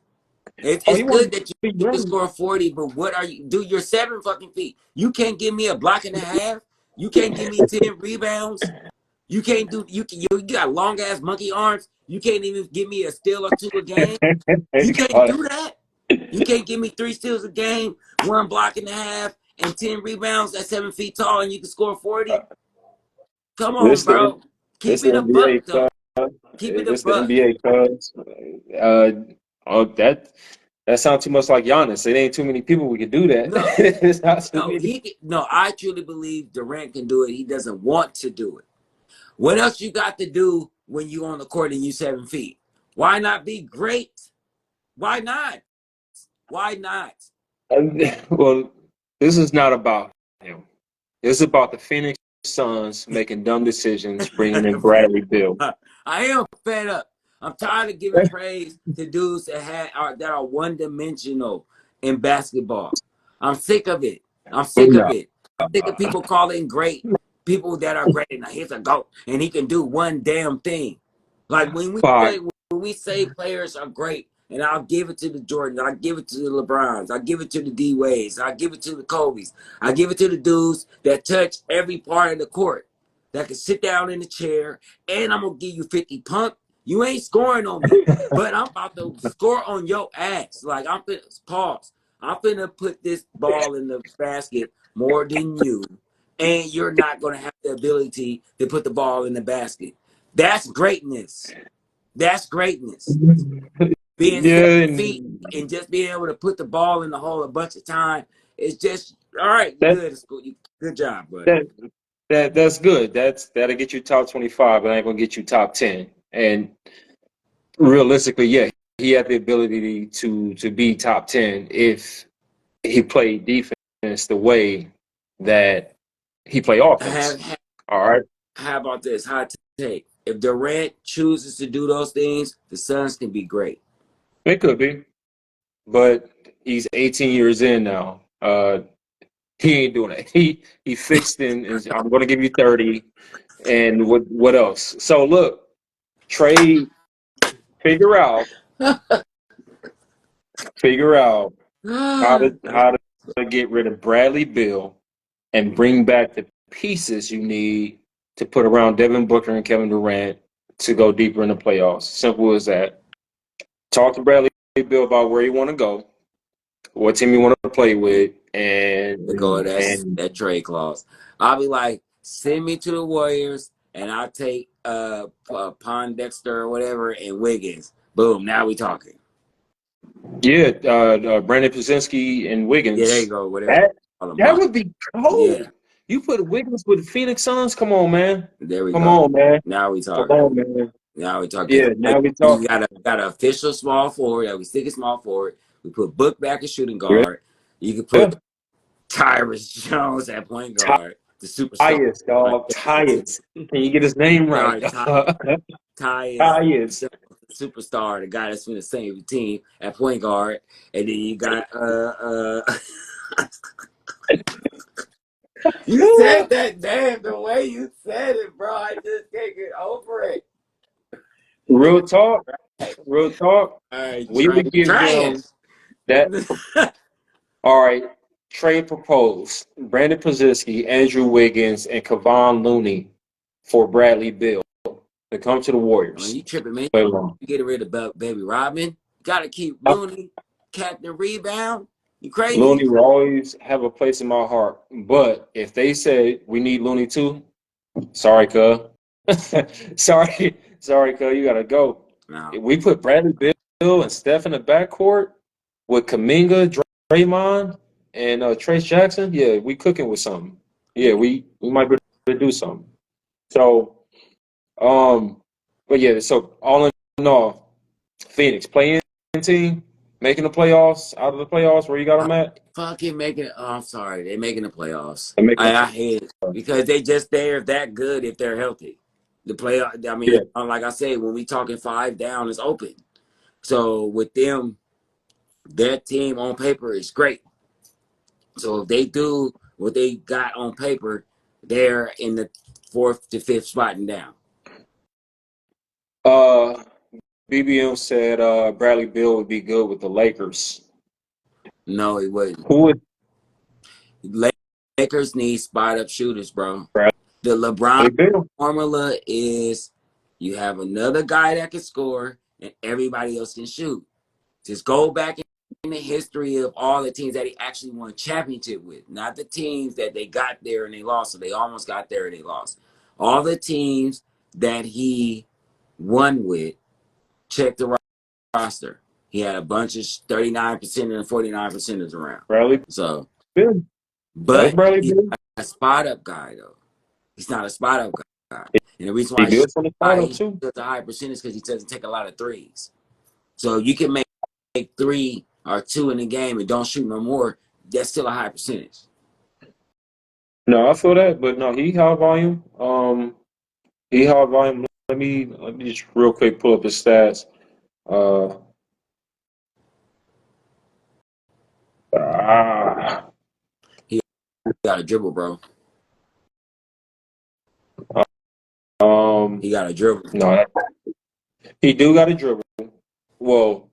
It's good that you can score 40, but what are you? Dude, you're 7 fucking feet. You can't give me a block and a half. You can't give me 10 rebounds. You can't do. You got long ass monkey arms. You can't even give me a steal or 2 a game. You can't do that. You can't give me 3 steals a game, 1 block and a half, and 10 rebounds at 7 feet tall, and you can score 40. Come on, bro. Keep it a buck, though. Keep it a buck. The NBA, that sounds too much like Giannis. It ain't too many people we can do that. No, it's not too many. I truly believe Durant can do it. He doesn't want to do it. What else you got to do when you on the court and you 7 feet? Why not be great? Why not? Why not? Well, this is not about him. This is about the Phoenix Suns making dumb decisions, bringing in Bradley Beal. I am fed up. I'm tired of giving praise to dudes that are one-dimensional in basketball. I'm sick of it. I'm sick of people calling great people that are great. And here's a GOAT, and he can do one damn thing. Like when we say players are great, and I'll give it to the Jordans, I'll give it to the LeBrons, I'll give it to the D-Wades, I'll give it to the Kobe's, I'll give it to the dudes that touch every part of the court. that can sit down in the chair, and I'm going to give you 50. Punk, you ain't scoring on me, but I'm about to score on your ass. Like, I'm finna put this ball in the basket more than you, and you're not going to have the ability to put the ball in the basket. That's greatness. That's greatness. Being 7 feet and just being able to put the ball in the hole a bunch of time is just all right. You good? Good job, buddy. That's good. That'll get you top 25, but I ain't gonna get you top 10. And realistically, yeah, he had the ability to be top 10 if he played defense the way that he played offense. All right. How about this? Hot take. If Durant chooses to do those things, the Suns can be great. It could be, but he's 18 years in now. He ain't doing it. He fixed in. I'm going to give you 30. And what else? So look, trade. Figure out how to get rid of Bradley Beal and bring back the pieces you need to put around Devin Booker and Kevin Durant to go deeper in the playoffs. Simple as that. Talk to Bradley Beal about where you want to go, what team you want to play with, and that trade clause. I'll be like, send me to the Warriors, and I'll take Pondexter or whatever and Wiggins. Boom, now we talking. Yeah, Brandon Pozinski and Wiggins. Yeah, there you go. Whatever. That would be cold. Yeah. You put Wiggins with the Phoenix Suns? Come on, man. There we go. Come on, man. Now we talking. Come on, man. Now we talking. Yeah, now we talking. You got an official small forward. That we stick a small forward. We put Book back at shooting guard. You can put Tyrus Jones at point guard. The superstar. Tyus, dog. Tyus. Can you get his name right? Tyus. Superstar, the guy that's been the same team at point guard, and then you got you said that, damn, the way you said it, bro, I just can't get over it. Real talk. All right, we would give them that. All right, trade proposed: Brandon Pozinski, Andrew Wiggins, and Kevon Looney for Bradley Beal to come to the Warriors. When you tripping, man, you get rid of Baby Rodman. Got to keep Looney, Captain Rebound. You crazy? Looney will always have a place in my heart. But if they say we need Looney too, sorry, cuz. sorry, cuz. You got to go. No. If we put Bradley Beal and Steph in the backcourt with Kuminga, Draymond, and Trace Jackson, yeah, we cooking with something. Yeah, we might be able to do something. So, but yeah, so all in all, Phoenix playing team, making the playoffs, out of the playoffs, where you got them at? Fucking making it. Oh, I'm sorry, they're making the playoffs. I hate it because they're that good if they're healthy. The playoff. I mean, like I said, when we talking 5 down, it's open. So with them, their team on paper is great. So if they do what they got on paper, they're in the 4th to 5th spot and down. BBM said Bradley Beal would be good with the Lakers. No, he wouldn't. Who would? Lakers need spot-up shooters, bro. The LeBron formula is you have another guy that can score and everybody else can shoot. Just go back in the history of all the teams that he actually won a championship with, not the teams that they got there and they lost, so they almost got there and they lost. All the teams that he won with, check the roster. He had a bunch of 39% and 49%ers around. Bradley. So, good. But he's a spot-up guy, though. He's not a spot-up guy. And the reason why he's a high percentage is because he doesn't take a lot of threes. So you can make 3 or 2 in the game and don't shoot no more. That's still a high percentage. No, I feel that, but no, he high volume. He high volume. Let me just real quick pull up his stats. He got a dribble, bro. He got a dribble. No, he do got a dribble. Well,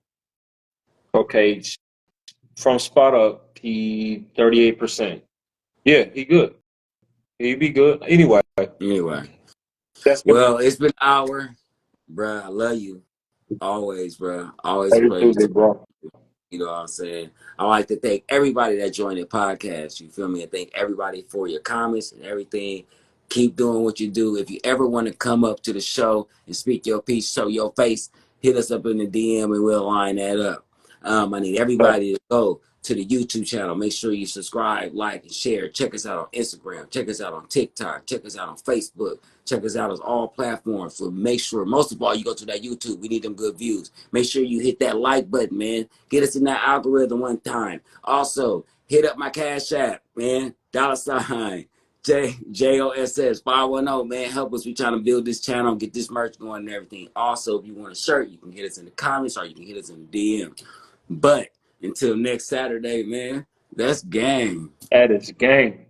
okay, from spot up, he 38%. Yeah, he good. He'd be good. Anyway, Anyway, That's well, it's been an hour, bruh. I love you always, bruh. Always a you too, pleasure. big bro. You know what I'm saying? I like to thank everybody that joined the podcast. You feel me? And thank everybody for your comments and everything. Keep doing what you do. If you ever want to come up to the show and speak your piece, show your face, hit us up in the DM and we'll line that up. I need everybody to go to the YouTube channel. Make sure you subscribe, like, and share. Check us out on Instagram. Check us out on TikTok. Check us out on Facebook. Check us out on all platforms. So make sure, most of all, you go to that YouTube. We need them good views. Make sure you hit that like button, man. Get us in that algorithm one time. Also, hit up my Cash App, man. $ JOSS 510, man. Help us. We trying to build this channel, get this merch going and everything. Also, if you want a shirt, you can hit us in the comments or you can hit us in the DM. But until next Saturday, man, that's gang. That is gang.